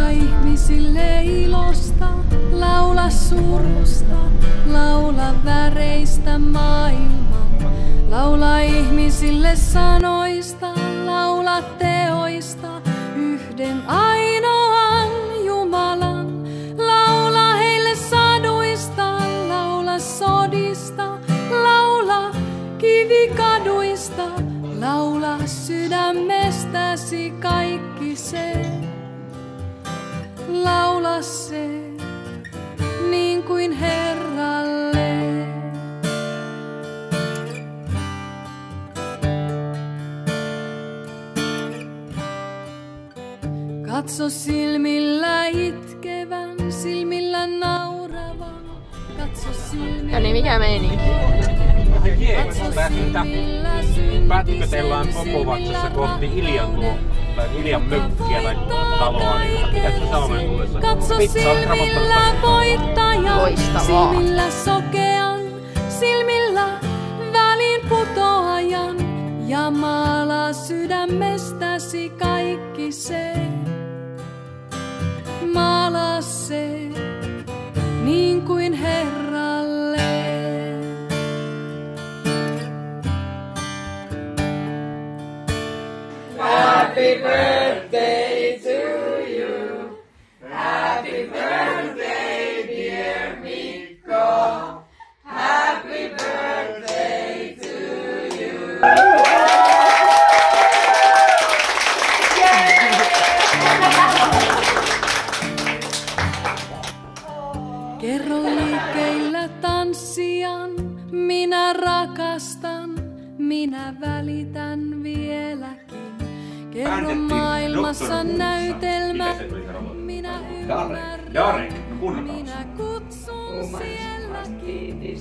ihmisille ilosta, laula surusta, laula väreistä maailman. Laula ihmisille sanoista, laula teoista, yhden ainoan Jumalan. Laula heille saduista, laula sodista, laula kivikaduista, laula sydämestäsi kaikki se. Laula se niin kuin Herralle. Katso silmillä itkevän, silmillä nauravan. Katso silmillä. Ja niin mikä meininki? Pätkötellään Popovatsassa kohti Iljan mökkiä tai taloa, niin mitä se Salmen tullessa? Katso silmillä voittajan, silmillä sokean, silmillä väliinputoajan. Ja maalaa sydämestäsi kaikki se. Maalaa se niin kuin Herralle. Happy birthday to you. Happy birthday, dear Mikko. Happy birthday to you. Kerro liikkeillä tanssijan, minä rakastan, minä välitän vieläkin. Kerro maailmassa näytelmä, minä ymmärrän, minä kutsun sielläkin.